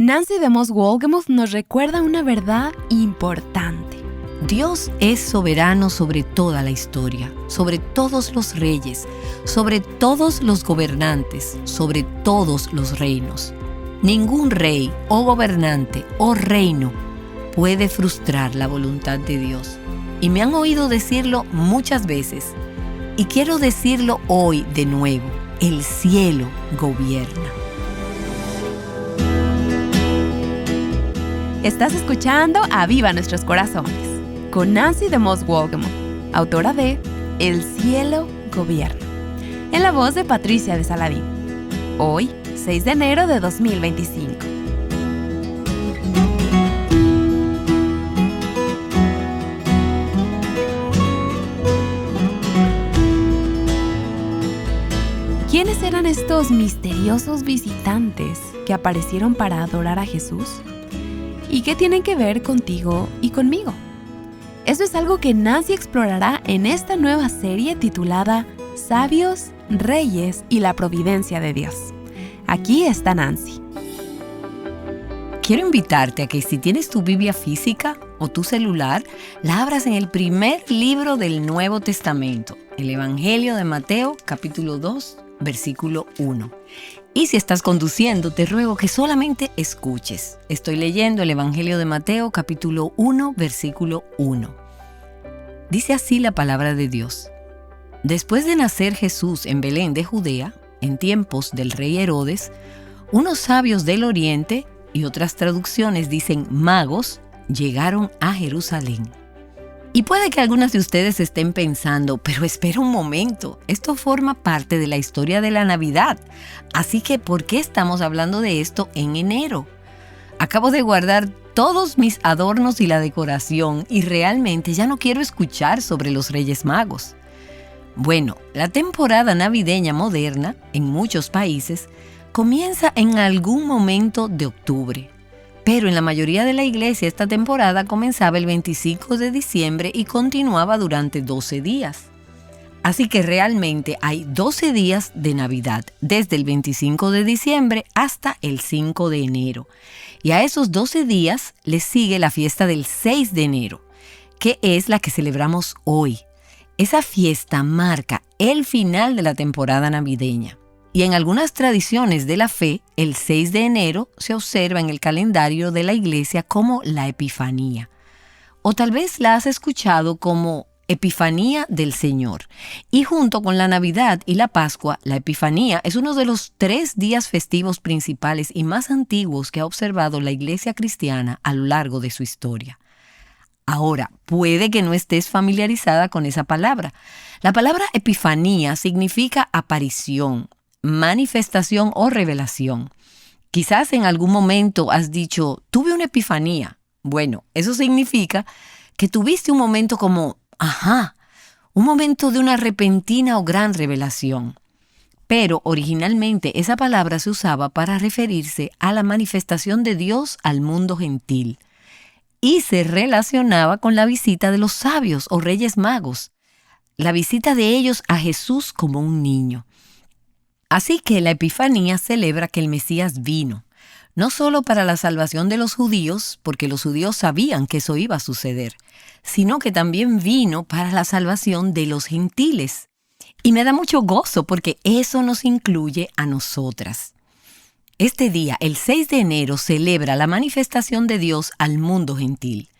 Nancy DeMoss Wolgemuth nos recuerda una verdad importante. Dios es soberano sobre toda la historia, sobre todos los reyes, sobre todos los gobernantes, sobre todos los reinos. Ningún rey o gobernante o reino puede frustrar la voluntad de Dios. Y me han oído decirlo muchas veces, y quiero decirlo hoy de nuevo: el cielo gobierna. Estás escuchando Aviva Nuestros Corazones con Nancy DeMoss Wolgemuth, autora de El cielo gobierna, en la voz de Patricia de Saladín. Hoy, 6 de enero de 2025. ¿Quiénes eran estos misteriosos visitantes que aparecieron para adorar a Jesús? ¿Y qué tienen que ver contigo y conmigo? Eso es algo que Nancy explorará en esta nueva serie titulada Sabios, Reyes y la Providencia de Dios. Aquí está Nancy. Quiero invitarte a que si tienes tu Biblia física o tu celular, la abras en el primer libro del Nuevo Testamento, el Evangelio de Mateo, capítulo 2, versículo 1. Y si estás conduciendo, te ruego que solamente escuches. Estoy leyendo el Evangelio de Mateo, capítulo 1, versículo 1. Dice así la palabra de Dios. Después de nacer Jesús en Belén de Judea, en tiempos del rey Herodes, unos sabios del oriente, y otras traducciones dicen magos, llegaron a Jerusalén. Y puede que algunas de ustedes estén pensando, pero espera un momento, esto forma parte de la historia de la Navidad, así que ¿por qué estamos hablando de esto en enero? Acabo de guardar todos mis adornos y la decoración y realmente ya no quiero escuchar sobre los Reyes Magos. Bueno, la temporada navideña moderna, en muchos países, comienza en algún momento de octubre. Pero en la mayoría de la iglesia esta temporada comenzaba el 25 de diciembre y continuaba durante 12 días. Así que realmente hay 12 días de Navidad, desde el 25 de diciembre hasta el 5 de enero. Y a esos 12 días les sigue la fiesta del 6 de enero, que es la que celebramos hoy. Esa fiesta marca el final de la temporada navideña. Y en algunas tradiciones de la fe, el 6 de enero se observa en el calendario de la iglesia como la Epifanía. O tal vez la has escuchado como Epifanía del Señor. Y junto con la Navidad y la Pascua, la Epifanía es uno de los 3 días festivos principales y más antiguos que ha observado la iglesia cristiana a lo largo de su historia. Ahora, puede que no estés familiarizada con esa palabra. La palabra Epifanía significa aparición, manifestación o revelación. Quizás en algún momento has dicho, tuve una epifanía. Bueno, eso significa que tuviste un momento como, un momento de una repentina o gran revelación. Pero originalmente esa palabra se usaba para referirse a la manifestación de Dios al mundo gentil y se relacionaba con la visita de los sabios o reyes magos, la visita de ellos a Jesús como un niño. Así que la Epifanía celebra que el Mesías vino, no solo para la salvación de los judíos, porque los judíos sabían que eso iba a suceder, sino que también vino para la salvación de los gentiles. Y me da mucho gozo porque eso nos incluye a nosotras. Este día, el 6 de enero, celebra la manifestación de Dios al mundo gentil.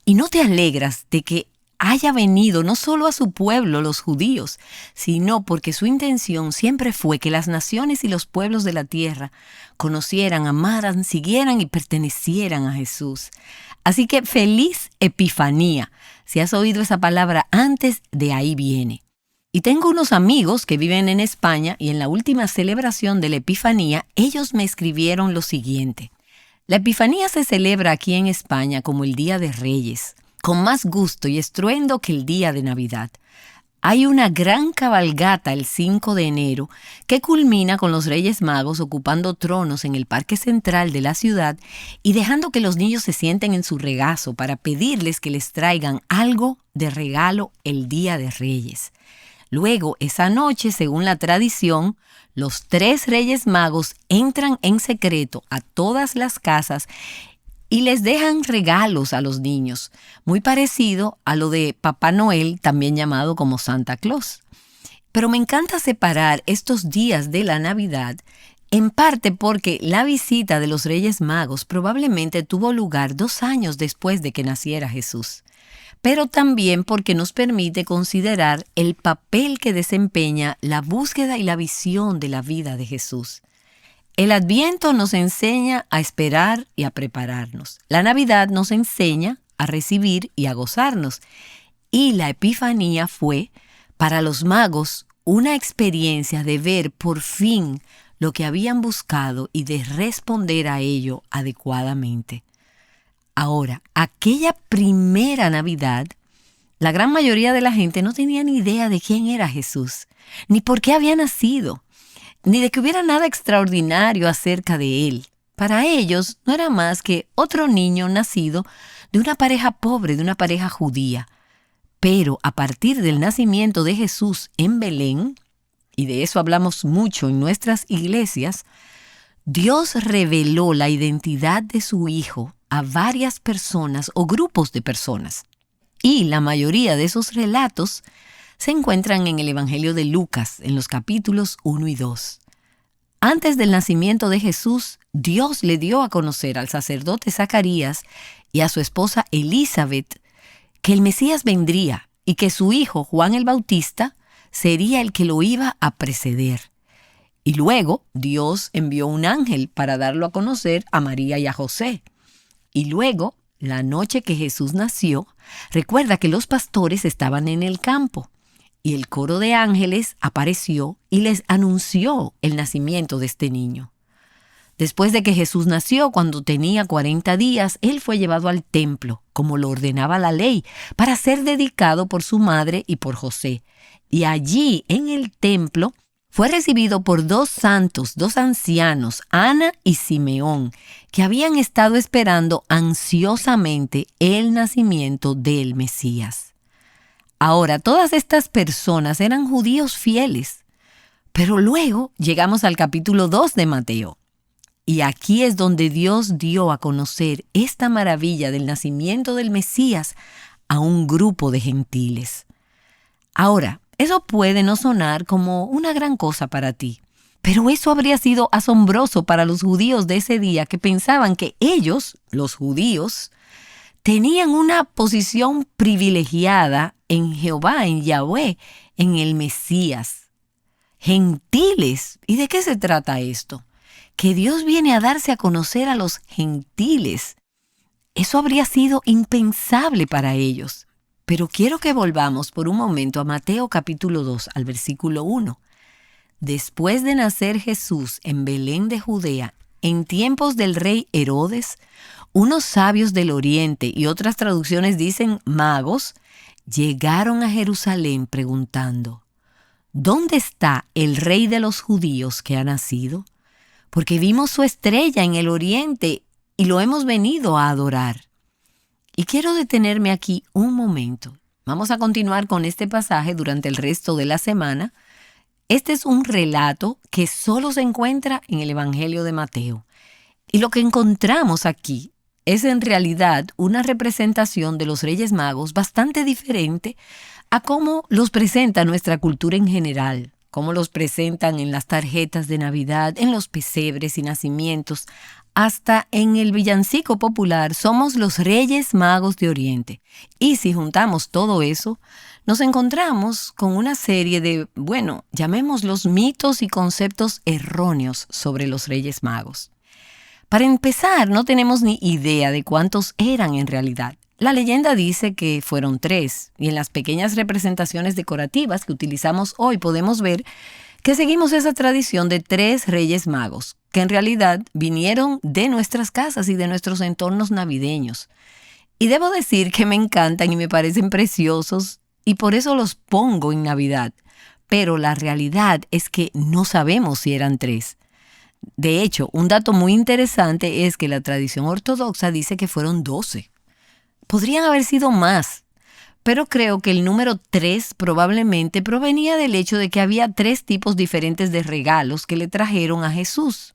¿Y no te alegras de que haya venido no solo a su pueblo, los judíos, sino porque su intención siempre fue que las naciones y los pueblos de la tierra conocieran, amaran, siguieran y pertenecieran a Jesús? Así que feliz Epifanía. Si has oído esa palabra antes, de ahí viene. Y tengo unos amigos que viven en España y en la última celebración de la Epifanía, ellos me escribieron lo siguiente. La Epifanía se celebra aquí en España como el Día de Reyes, con más gusto y estruendo que el día de Navidad. Hay una gran cabalgata el 5 de enero que culmina con los Reyes Magos ocupando tronos en el parque central de la ciudad y dejando que los niños se sienten en su regazo para pedirles que les traigan algo de regalo el Día de Reyes. Luego, esa noche, según la tradición, los 3 reyes magos entran en secreto a todas las casas y les dejan regalos a los niños, muy parecido a lo de Papá Noel, también llamado como Santa Claus. Pero me encanta separar estos días de la Navidad, en parte porque la visita de los Reyes Magos probablemente tuvo lugar 2 años después de que naciera Jesús, pero también porque nos permite considerar el papel que desempeña la búsqueda y la visión de la vida de Jesús. El Adviento nos enseña a esperar y a prepararnos. La Navidad nos enseña a recibir y a gozarnos. Y la Epifanía fue, para los magos, una experiencia de ver por fin lo que habían buscado y de responder a ello adecuadamente. Ahora, aquella primera Navidad, la gran mayoría de la gente no tenía ni idea de quién era Jesús, ni por qué había nacido, ni de que hubiera nada extraordinario acerca de él. Para ellos no era más que otro niño nacido de una pareja pobre, de una pareja judía. Pero a partir del nacimiento de Jesús en Belén, y de eso hablamos mucho en nuestras iglesias, Dios reveló la identidad de su Hijo a varias personas o grupos de personas. Y la mayoría de esos relatos se encuentran en el Evangelio de Lucas, en los capítulos 1 y 2. Antes del nacimiento de Jesús, Dios le dio a conocer al sacerdote Zacarías y a su esposa Elizabeth que el Mesías vendría y que su hijo Juan el Bautista sería el que lo iba a preceder. Y luego Dios envió un ángel para darlo a conocer a María y a José. Y luego, la noche que Jesús nació, recuerda que los pastores estaban en el campo y el coro de ángeles apareció y les anunció el nacimiento de este niño. Después de que Jesús nació, cuando tenía 40 días, él fue llevado al templo, como lo ordenaba la ley, para ser dedicado por su madre y por José. Y allí, en el templo, fue recibido por 2 santos, 2 ancianos, Ana y Simeón, que habían estado esperando ansiosamente el nacimiento del Mesías. Ahora, todas estas personas eran judíos fieles, pero luego llegamos al capítulo 2 de Mateo. Y aquí es donde Dios dio a conocer esta maravilla del nacimiento del Mesías a un grupo de gentiles. Ahora, eso puede no sonar como una gran cosa para ti, pero eso habría sido asombroso para los judíos de ese día que pensaban que ellos, los judíos, tenían una posición privilegiada en Jehová, en Yahweh, en el Mesías. Gentiles. ¿Y de qué se trata esto? Que Dios viene a darse a conocer a los gentiles. Eso habría sido impensable para ellos. Pero quiero que volvamos por un momento a Mateo capítulo 2, al versículo 1. Después de nacer Jesús en Belén de Judea, en tiempos del rey Herodes, unos sabios del oriente, y otras traducciones dicen magos, llegaron a Jerusalén preguntando: ¿dónde está el rey de los judíos que ha nacido? Porque vimos su estrella en el oriente y lo hemos venido a adorar. Y quiero detenerme aquí un momento. Vamos a continuar con este pasaje durante el resto de la semana. Este es un relato que solo se encuentra en el Evangelio de Mateo. Y lo que encontramos aquí es en realidad una representación de los Reyes Magos bastante diferente a cómo los presenta nuestra cultura en general, cómo los presentan en las tarjetas de Navidad, en los pesebres y nacimientos, hasta en el villancico popular somos los Reyes Magos de Oriente. Y si juntamos todo eso, nos encontramos con una serie de, llamémoslos mitos y conceptos erróneos sobre los Reyes Magos. Para empezar, no tenemos ni idea de cuántos eran en realidad. La leyenda dice que fueron 3, y en las pequeñas representaciones decorativas que utilizamos hoy podemos ver que seguimos esa tradición de 3 Reyes Magos, que en realidad vinieron de nuestras casas y de nuestros entornos navideños. Y debo decir que me encantan y me parecen preciosos, y por eso los pongo en Navidad. Pero la realidad es que no sabemos si eran 3. De hecho, un dato muy interesante es que la tradición ortodoxa dice que fueron 12. Podrían haber sido más, pero creo que el número 3 probablemente provenía del hecho de que había 3 tipos diferentes de regalos que le trajeron a Jesús,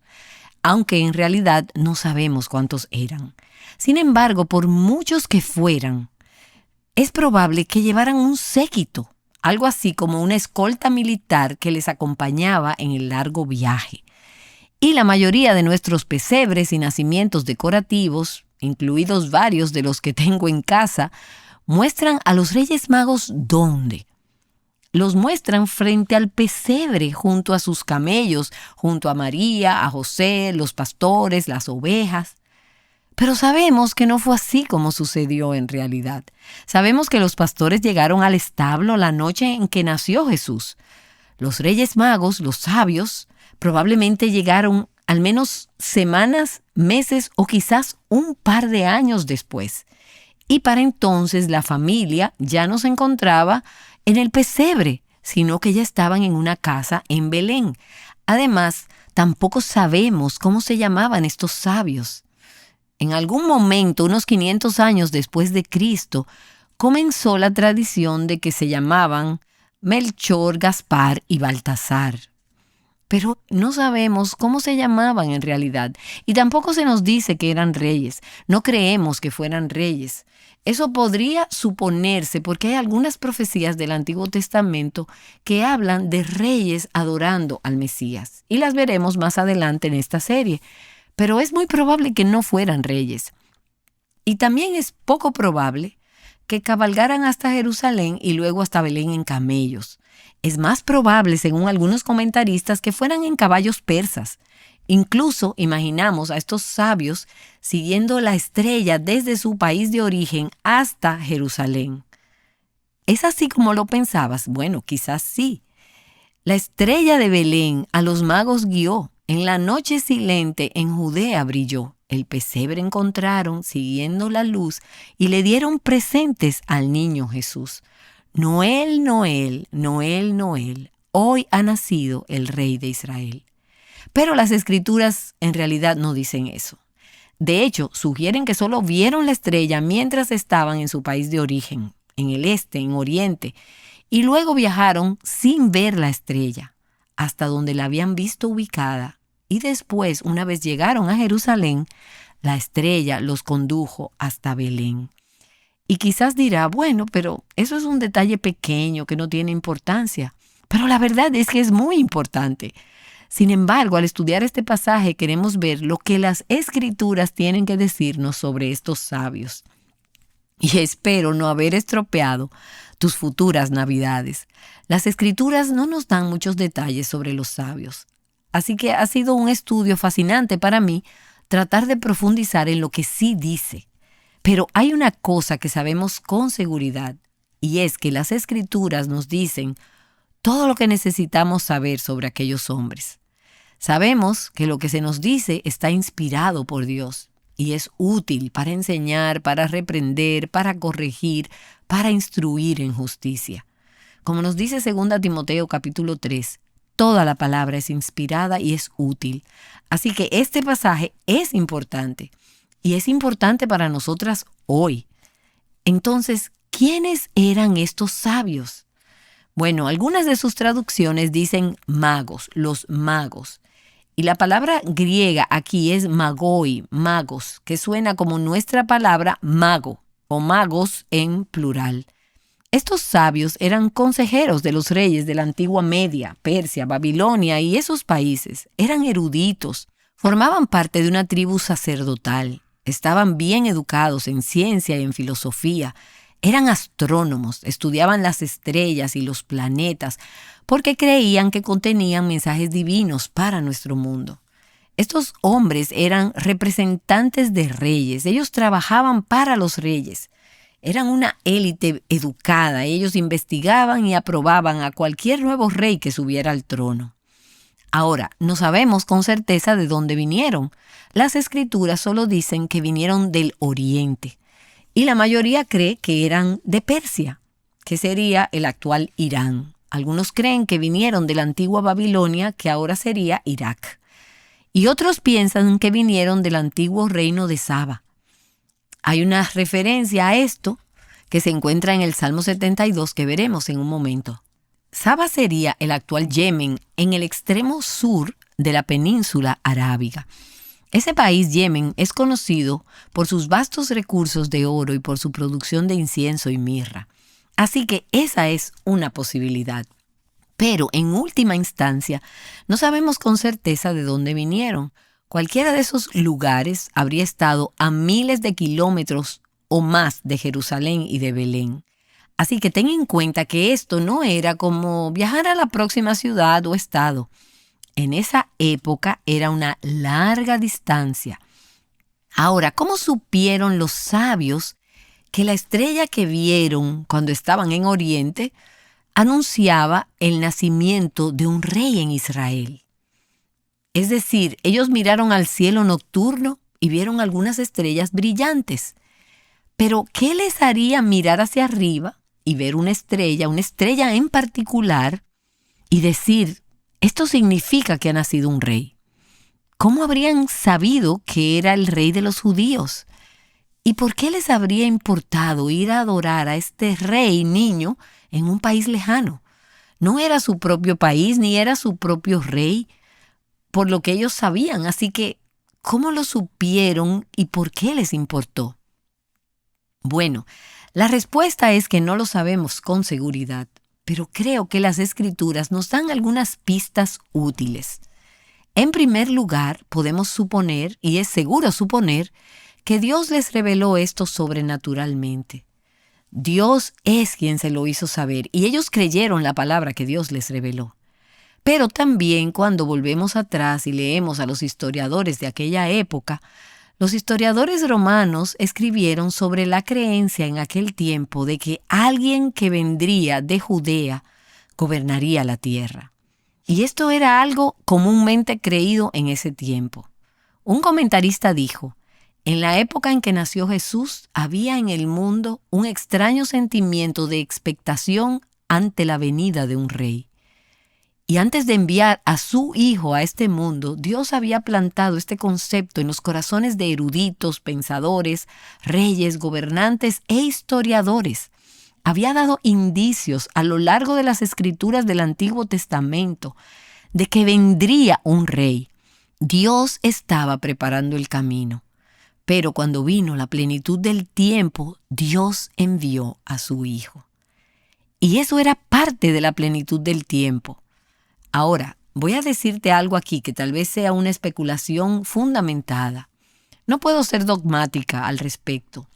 aunque en realidad no sabemos cuántos eran. Sin embargo, por muchos que fueran, es probable que llevaran un séquito, algo así como una escolta militar que les acompañaba en el largo viaje. Y la mayoría de nuestros pesebres y nacimientos decorativos, incluidos varios de los que tengo en casa, muestran a los Reyes Magos ¿dónde? Los muestran frente al pesebre, junto a sus camellos, junto a María, a José, los pastores, las ovejas. Pero sabemos que no fue así como sucedió en realidad. Sabemos que los pastores llegaron al establo la noche en que nació Jesús. Los Reyes Magos, los sabios, probablemente llegaron al menos semanas, meses o quizás un par de años después. Y para entonces la familia ya no se encontraba en el pesebre, sino que ya estaban en una casa en Belén. Además, tampoco sabemos cómo se llamaban estos sabios. En algún momento, unos 500 años después de Cristo, comenzó la tradición de que se llamaban Melchor, Gaspar y Baltasar. Pero no sabemos cómo se llamaban en realidad, y tampoco se nos dice que eran reyes. No creemos que fueran reyes. Eso podría suponerse porque hay algunas profecías del Antiguo Testamento que hablan de reyes adorando al Mesías, y las veremos más adelante en esta serie. Pero es muy probable que no fueran reyes. Y también es poco probable que cabalgaran hasta Jerusalén y luego hasta Belén en camellos. Es más probable, según algunos comentaristas, que fueran en caballos persas. Incluso imaginamos a estos sabios siguiendo la estrella desde su país de origen hasta Jerusalén. ¿Es así como lo pensabas? Bueno, quizás sí. La estrella de Belén a los magos guió. En la noche silente en Judea brilló. El pesebre encontraron siguiendo la luz y le dieron presentes al niño Jesús. Noel, Noel, Noel, Noel. Hoy ha nacido el Rey de Israel. Pero las Escrituras en realidad no dicen eso. De hecho, sugieren que solo vieron la estrella mientras estaban en su país de origen, en el este, en Oriente, y luego viajaron sin ver la estrella, hasta donde la habían visto ubicada, y después, una vez llegaron a Jerusalén, la estrella los condujo hasta Belén. Y quizás dirá, bueno, pero eso es un detalle pequeño que no tiene importancia. Pero la verdad es que es muy importante. Sin embargo, al estudiar este pasaje queremos ver lo que las Escrituras tienen que decirnos sobre estos sabios. Y espero no haber estropeado tus futuras Navidades. Las Escrituras no nos dan muchos detalles sobre los sabios. Así que ha sido un estudio fascinante para mí tratar de profundizar en lo que sí dice. Pero hay una cosa que sabemos con seguridad, y es que las Escrituras nos dicen todo lo que necesitamos saber sobre aquellos hombres. Sabemos que lo que se nos dice está inspirado por Dios y es útil para enseñar, para reprender, para corregir, para instruir en justicia. Como nos dice 2 Timoteo capítulo 3, toda la palabra es inspirada y es útil. Así que este pasaje es importante y es importante para nosotras hoy. Entonces, ¿quiénes eran estos sabios? Bueno, algunas de sus traducciones dicen magos, los magos. Y la palabra griega aquí es magoi, magos, que suena como nuestra palabra mago o magos en plural. Estos sabios eran consejeros de los reyes de la antigua Media, Persia, Babilonia y esos países. Eran eruditos, formaban parte de una tribu sacerdotal, estaban bien educados en ciencia y en filosofía. Eran astrónomos, estudiaban las estrellas y los planetas porque creían que contenían mensajes divinos para nuestro mundo. Estos hombres eran representantes de reyes, ellos trabajaban para los reyes. Eran una élite educada, ellos investigaban y aprobaban a cualquier nuevo rey que subiera al trono. Ahora, no sabemos con certeza de dónde vinieron. Las Escrituras solo dicen que vinieron del Oriente. Y la mayoría cree que eran de Persia, que sería el actual Irán. Algunos creen que vinieron de la antigua Babilonia, que ahora sería Irak. Y otros piensan que vinieron del antiguo reino de Saba. Hay una referencia a esto que se encuentra en el Salmo 72 que veremos en un momento. Saba sería el actual Yemen en el extremo sur de la península arábiga. Ese país, Yemen, es conocido por sus vastos recursos de oro y por su producción de incienso y mirra. Así que esa es una posibilidad. Pero en última instancia, no sabemos con certeza de dónde vinieron. Cualquiera de esos lugares habría estado a miles de kilómetros o más de Jerusalén y de Belén. Así que ten en cuenta que esto no era como viajar a la próxima ciudad o estado. En esa época era una larga distancia. Ahora, ¿cómo supieron los sabios que la estrella que vieron cuando estaban en Oriente anunciaba el nacimiento de un rey en Israel? Es decir, ellos miraron al cielo nocturno y vieron algunas estrellas brillantes. Pero, ¿qué les haría mirar hacia arriba y ver una estrella en particular, y decir, esto significa que ha nacido un rey? ¿Cómo habrían sabido que era el rey de los judíos? ¿Y por qué les habría importado ir a adorar a este rey niño en un país lejano? No era su propio país ni era su propio rey, por lo que ellos sabían. Así que, ¿cómo lo supieron y por qué les importó? Bueno, la respuesta es que no lo sabemos con seguridad, pero creo que las Escrituras nos dan algunas pistas útiles. En primer lugar, podemos suponer, y es seguro suponer, que Dios les reveló esto sobrenaturalmente. Dios es quien se lo hizo saber, y ellos creyeron la palabra que Dios les reveló. Pero también cuando volvemos atrás y leemos a los historiadores de aquella época, los historiadores romanos escribieron sobre la creencia en aquel tiempo de que alguien que vendría de Judea gobernaría la tierra. Y esto era algo comúnmente creído en ese tiempo. Un comentarista dijo, en la época en que nació Jesús, había en el mundo un extraño sentimiento de expectación ante la venida de un rey. Y antes de enviar a su Hijo a este mundo, Dios había plantado este concepto en los corazones de eruditos, pensadores, reyes, gobernantes e historiadores. Había dado indicios a lo largo de las escrituras del Antiguo Testamento de que vendría un rey. Dios estaba preparando el camino. Pero cuando vino la plenitud del tiempo, Dios envió a su Hijo. Y eso era parte de la plenitud del tiempo. Ahora, voy a decirte algo aquí que tal vez sea una especulación fundamentada. No puedo ser dogmática al respecto,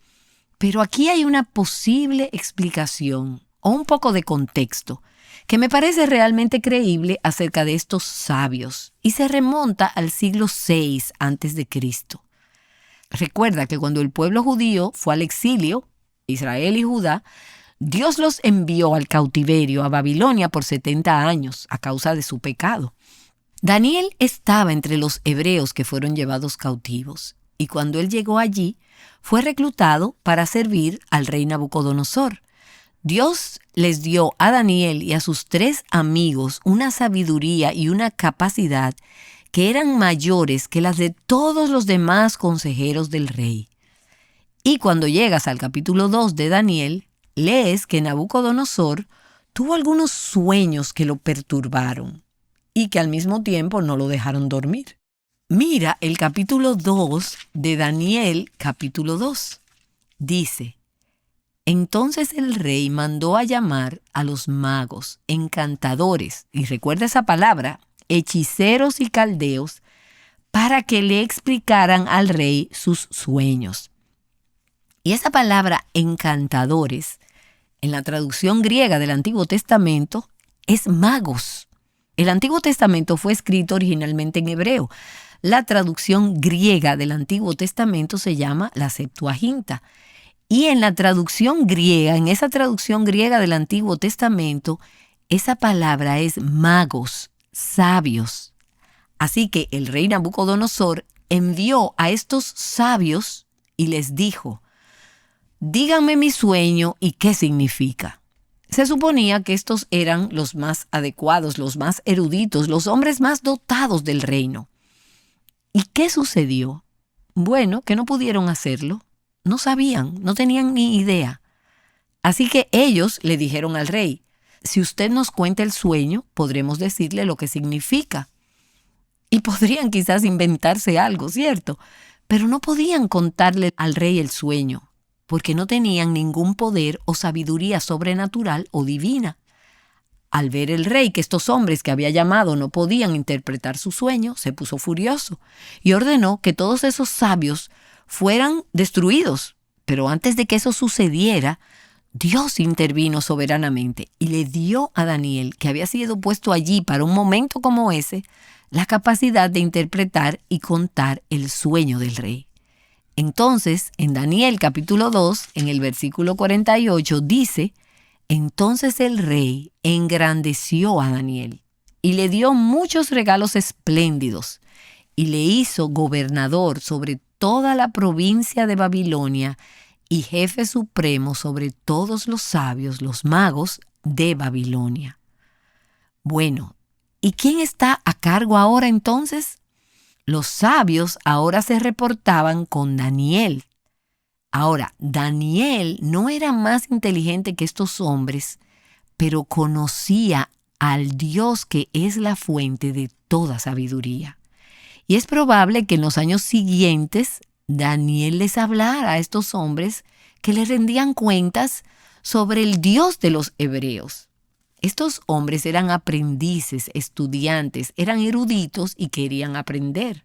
pero aquí hay una posible explicación o un poco de contexto que me parece realmente creíble acerca de estos sabios y se remonta al siglo VI a.C. Recuerda que cuando el pueblo judío fue al exilio, Israel y Judá, Dios los envió al cautiverio a Babilonia por 70 años a causa de su pecado. Daniel estaba entre los hebreos que fueron llevados cautivos y cuando él llegó allí fue reclutado para servir al rey Nabucodonosor. Dios les dio a Daniel y a sus 3 amigos una sabiduría y una capacidad que eran mayores que las de todos los demás consejeros del rey. Y cuando llegas al capítulo 2 de Daniel, lees que Nabucodonosor tuvo algunos sueños que lo perturbaron y que al mismo tiempo no lo dejaron dormir. Mira el capítulo 2 de Daniel, capítulo 2. Dice, entonces el rey mandó a llamar a los magos, encantadores, y recuerda esa palabra, hechiceros y caldeos, para que le explicaran al rey sus sueños. Y esa palabra encantadores, en la traducción griega del Antiguo Testamento, es magos. El Antiguo Testamento fue escrito originalmente en hebreo. La traducción griega del Antiguo Testamento se llama la Septuaginta. Y en la traducción griega, en esa traducción griega del Antiguo Testamento, esa palabra es magos, sabios. Así que el rey Nabucodonosor envió a estos sabios y les dijo, díganme mi sueño y qué significa. Se suponía que estos eran los más adecuados, los más eruditos, los hombres más dotados del reino. ¿Y qué sucedió? Bueno, que no pudieron hacerlo. No sabían, no tenían ni idea. Así que ellos le dijeron al rey: si usted nos cuenta el sueño, podremos decirle lo que significa. Y podrían quizás inventarse algo, ¿cierto? Pero no podían contarle al rey el sueño, porque no tenían ningún poder o sabiduría sobrenatural o divina. Al ver el rey que estos hombres que había llamado no podían interpretar su sueño, se puso furioso y ordenó que todos esos sabios fueran destruidos. Pero antes de que eso sucediera, Dios intervino soberanamente y le dio a Daniel, que había sido puesto allí para un momento como ese, la capacidad de interpretar y contar el sueño del rey. Entonces, en Daniel capítulo 2, en el versículo 48, dice: entonces el rey engrandeció a Daniel y le dio muchos regalos espléndidos y le hizo gobernador sobre toda la provincia de Babilonia y jefe supremo sobre todos los sabios, los magos de Babilonia. Bueno, ¿y quién está a cargo ahora entonces? Los sabios ahora se reportaban con Daniel. Ahora, Daniel no era más inteligente que estos hombres, pero conocía al Dios que es la fuente de toda sabiduría. Y es probable que en los años siguientes Daniel les hablara a estos hombres que le rendían cuentas sobre el Dios de los hebreos. Estos hombres eran aprendices, estudiantes, eran eruditos y querían aprender.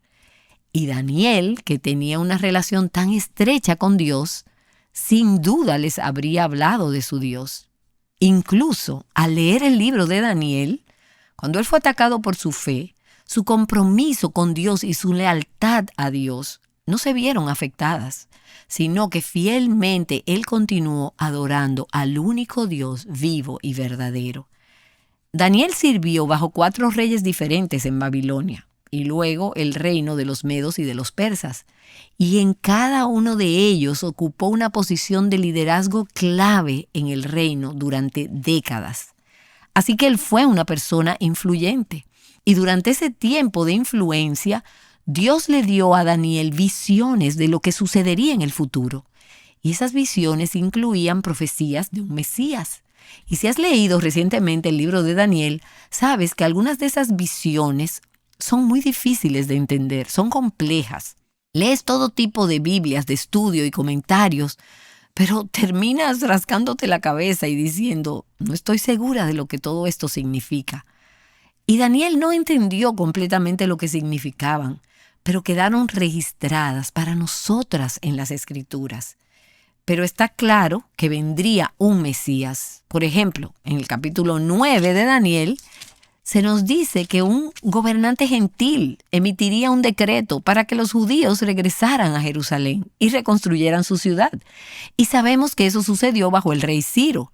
Y Daniel, que tenía una relación tan estrecha con Dios, sin duda les habría hablado de su Dios. Incluso al leer el libro de Daniel, cuando él fue atacado por su fe, su compromiso con Dios y su lealtad a Dios no se vieron afectadas, sino que fielmente él continuó adorando al único Dios vivo y verdadero. Daniel sirvió bajo 4 reyes diferentes en Babilonia y luego el reino de los medos y de los persas, y en cada uno de ellos ocupó una posición de liderazgo clave en el reino durante décadas. Así que él fue una persona influyente, y durante ese tiempo de influencia, Dios le dio a Daniel visiones de lo que sucedería en el futuro. Y esas visiones incluían profecías de un Mesías. Y si has leído recientemente el libro de Daniel, sabes que algunas de esas visiones son muy difíciles de entender, son complejas. Lees todo tipo de Biblias de estudio y comentarios, pero terminas rascándote la cabeza y diciendo: no estoy segura de lo que todo esto significa. Y Daniel no entendió completamente lo que significaban, pero quedaron registradas para nosotras en las Escrituras. Pero está claro que vendría un Mesías. Por ejemplo, en el capítulo 9 de Daniel, se nos dice que un gobernante gentil emitiría un decreto para que los judíos regresaran a Jerusalén y reconstruyeran su ciudad. Y sabemos que eso sucedió bajo el rey Ciro.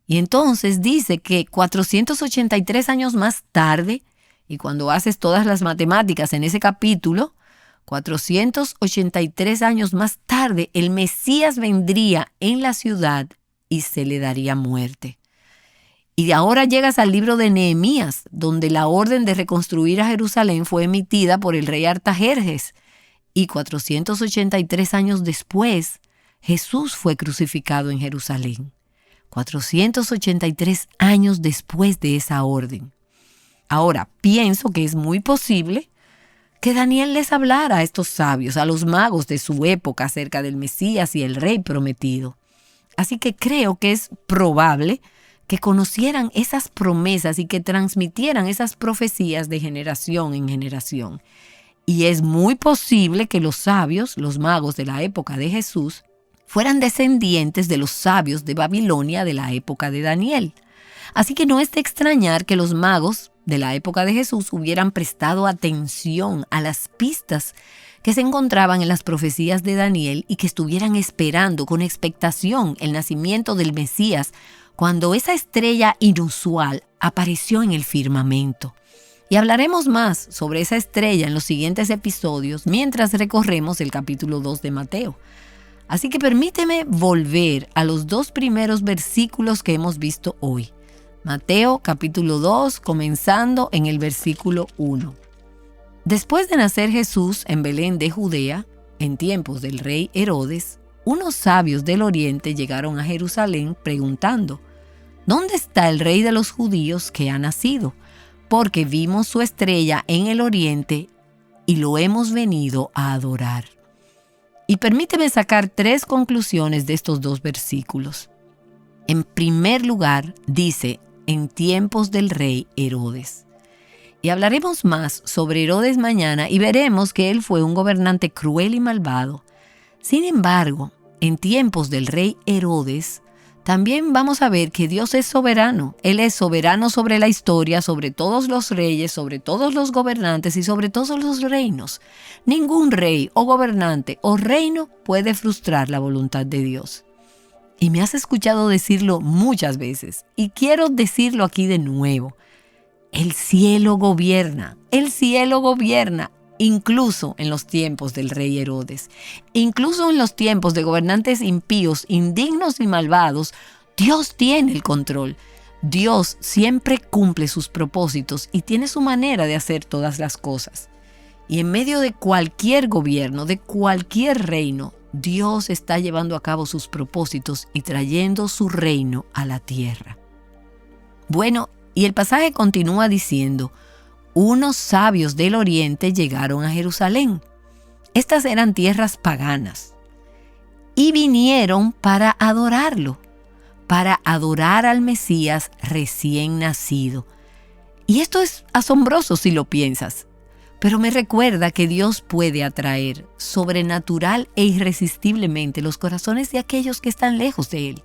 Y entonces dice que 483 años más tarde, y cuando haces todas las matemáticas en ese capítulo, 483 años más tarde, el Mesías vendría en la ciudad y se le daría muerte. Y ahora llegas al libro de Nehemías, donde la orden de reconstruir a Jerusalén fue emitida por el rey Artajerjes. Y 483 años después, Jesús fue crucificado en Jerusalén. 483 años después de esa orden. Ahora, pienso que es muy posible que Daniel les hablara a estos sabios, a los magos de su época acerca del Mesías y el rey prometido. Así que creo que es probable que conocieran esas promesas y que transmitieran esas profecías de generación en generación. Y es muy posible que los sabios, los magos de la época de Jesús, fueran descendientes de los sabios de Babilonia de la época de Daniel. Así que no es de extrañar que los magos de la época de Jesús hubieran prestado atención a las pistas que se encontraban en las profecías de Daniel y que estuvieran esperando con expectación el nacimiento del Mesías cuando esa estrella inusual apareció en el firmamento. Y hablaremos más sobre esa estrella en los siguientes episodios mientras recorremos el capítulo 2 de Mateo. Así que permíteme volver a los 2 primeros versículos que hemos visto hoy. Mateo capítulo 2, comenzando en el versículo 1. Después de nacer Jesús en Belén de Judea, en tiempos del rey Herodes, unos sabios del oriente llegaron a Jerusalén preguntando: ¿dónde está el rey de los judíos que ha nacido? Porque vimos su estrella en el oriente y lo hemos venido a adorar. Y permíteme sacar 3 conclusiones de estos 2 versículos. En primer lugar, dice: en tiempos del rey Herodes. Y hablaremos más sobre Herodes mañana y veremos que él fue un gobernante cruel y malvado. Sin embargo, en tiempos del rey Herodes, también vamos a ver que Dios es soberano. Él es soberano sobre la historia, sobre todos los reyes, sobre todos los gobernantes y sobre todos los reinos. Ningún rey o gobernante o reino puede frustrar la voluntad de Dios. Y me has escuchado decirlo muchas veces, y quiero decirlo aquí de nuevo. El cielo gobierna, incluso en los tiempos del rey Herodes. Incluso en los tiempos de gobernantes impíos, indignos y malvados, Dios tiene el control. Dios siempre cumple sus propósitos y tiene su manera de hacer todas las cosas. Y en medio de cualquier gobierno, de cualquier reino, Dios está llevando a cabo sus propósitos y trayendo su reino a la tierra. Bueno, y el pasaje continúa diciendo: unos sabios del oriente llegaron a Jerusalén. Estas eran tierras paganas. Y vinieron para adorarlo, para adorar al Mesías recién nacido. Y esto es asombroso si lo piensas. Pero me recuerda que Dios puede atraer sobrenatural e irresistiblemente los corazones de aquellos que están lejos de Él.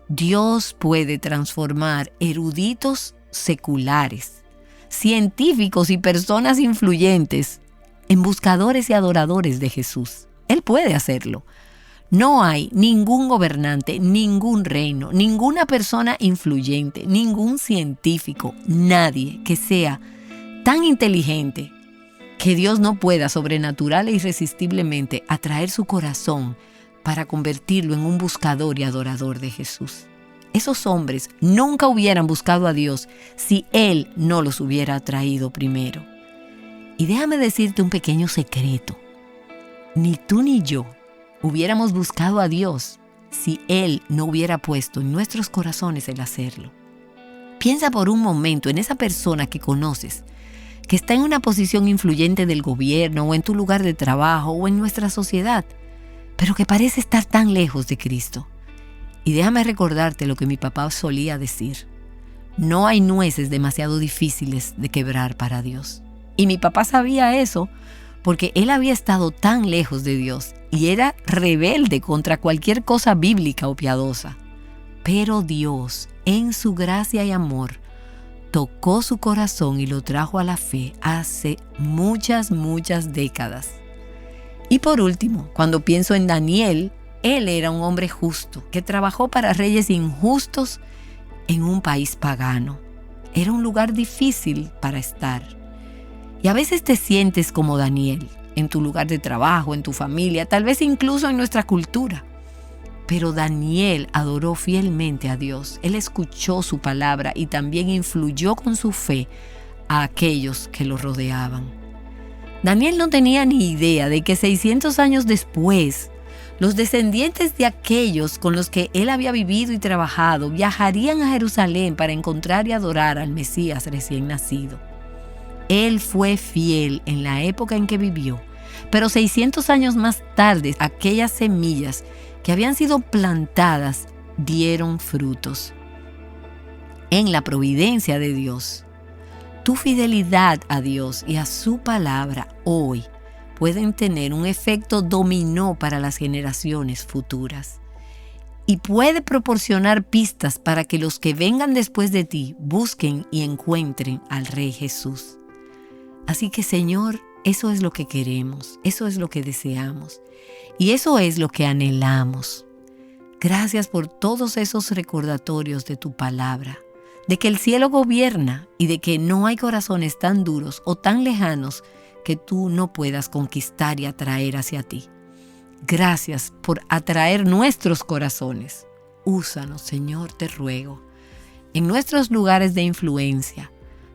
Dios puede transformar eruditos seculares, científicos y personas influyentes en buscadores y adoradores de Jesús. Él puede hacerlo. No hay ningún gobernante, ningún reino, ninguna persona influyente, ningún científico, nadie que sea tan inteligente que Dios no pueda sobrenatural e irresistiblemente atraer su corazón para convertirlo en un buscador y adorador de Jesús. Esos hombres nunca hubieran buscado a Dios si Él no los hubiera atraído primero. Y déjame decirte un pequeño secreto. Ni tú ni yo hubiéramos buscado a Dios si Él no hubiera puesto en nuestros corazones el hacerlo. Piensa por un momento en esa persona que conoces, que está en una posición influyente del gobierno o en tu lugar de trabajo o en nuestra sociedad, pero que parece estar tan lejos de Cristo. Y déjame recordarte lo que mi papá solía decir: no hay nueces demasiado difíciles de quebrar para Dios. Y mi papá sabía eso porque él había estado tan lejos de Dios y era rebelde contra cualquier cosa bíblica o piadosa. Pero Dios, en su gracia y amor, tocó su corazón y lo trajo a la fe hace muchas décadas. Y por último, cuando pienso en Daniel, él era un hombre justo que trabajó para reyes injustos en un país pagano. Era un lugar difícil para estar. Y a veces te sientes como Daniel, en tu lugar de trabajo, en tu familia, tal vez incluso en nuestra cultura. Pero Daniel adoró fielmente a Dios. Él escuchó su palabra y también influyó con su fe a aquellos que lo rodeaban. Daniel no tenía ni idea de que 600 años después, los descendientes de aquellos con los que él había vivido y trabajado viajarían a Jerusalén para encontrar y adorar al Mesías recién nacido. Él fue fiel en la época en que vivió, pero 600 años más tarde, aquellas semillas que habían sido plantadas dieron frutos. En la providencia de Dios, tu fidelidad a Dios y a su palabra hoy pueden tener un efecto dominó para las generaciones futuras y puede proporcionar pistas para que los que vengan después de ti busquen y encuentren al Rey Jesús. Así que, Señor, eso es lo que queremos, eso es lo que deseamos y eso es lo que anhelamos. Gracias por todos esos recordatorios de tu palabra, de que el cielo gobierna y de que no hay corazones tan duros o tan lejanos que tú no puedas conquistar y atraer hacia ti. Gracias por atraer nuestros corazones. Úsanos, Señor, te ruego, en nuestros lugares de influencia,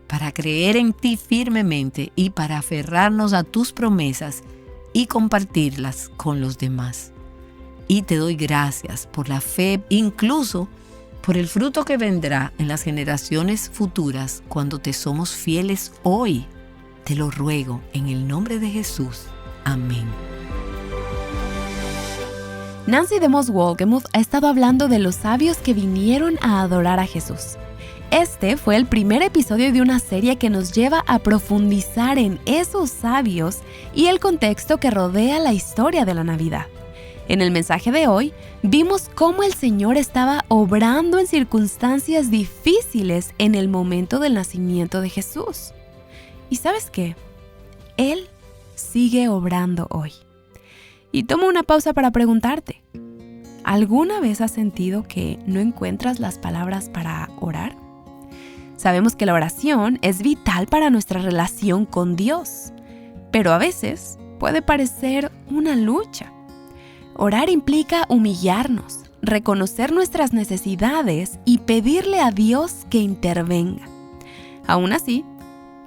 para creer en ti firmemente y para aferrarnos a tus promesas y compartirlas con los demás. Y te doy gracias por la fe, incluso por el fruto que vendrá en las generaciones futuras cuando te somos fieles hoy. Te lo ruego en el nombre de Jesús. Amén. Nancy DeMoss Wolgemuth ha estado hablando de los sabios que vinieron a adorar a Jesús. Este fue el primer episodio de una serie que nos lleva a profundizar en esos sabios y el contexto que rodea la historia de la Navidad. En el mensaje de hoy, vimos cómo el Señor estaba obrando en circunstancias difíciles en el momento del nacimiento de Jesús. ¿Y sabes qué? Él sigue obrando hoy. Y tomo una pausa para preguntarte, ¿alguna vez has sentido que no encuentras las palabras para orar? Sabemos que la oración es vital para nuestra relación con Dios, pero a veces puede parecer una lucha. Orar implica humillarnos, reconocer nuestras necesidades y pedirle a Dios que intervenga. Aún así,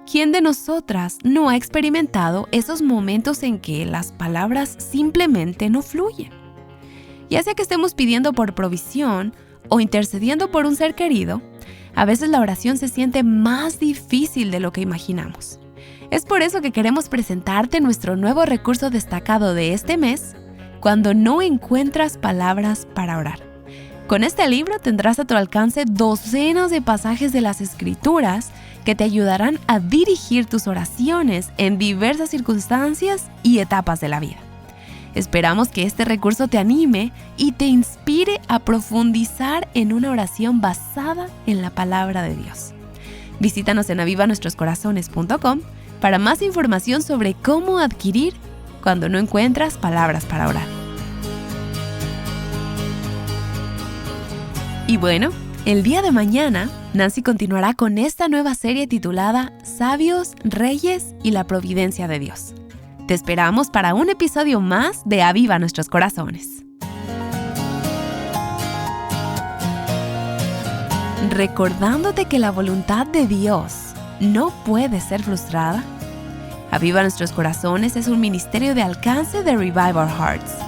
¿quién de nosotras no ha experimentado esos momentos en que las palabras simplemente no fluyen? Ya sea que estemos pidiendo por provisión o intercediendo por un ser querido, a veces la oración se siente más difícil de lo que imaginamos. Es por eso que queremos presentarte nuestro nuevo recurso destacado de este mes, Cuando no encuentras palabras para orar. Con este libro tendrás a tu alcance docenas de pasajes de las Escrituras que te ayudarán a dirigir tus oraciones en diversas circunstancias y etapas de la vida. Esperamos que este recurso te anime y te inspire a profundizar en una oración basada en la palabra de Dios. Visítanos en avivanuestroscorazones.com para más información sobre cómo adquirir Cuando no encuentras palabras para orar. Y bueno, el día de mañana, Nancy continuará con esta nueva serie titulada Sabios, Reyes y la Providencia de Dios. Te esperamos para un episodio más de Aviva Nuestros Corazones. Recordándote que la voluntad de Dios no puede ser frustrada, Aviva Nuestros Corazones es un ministerio de alcance de Revive Our Hearts.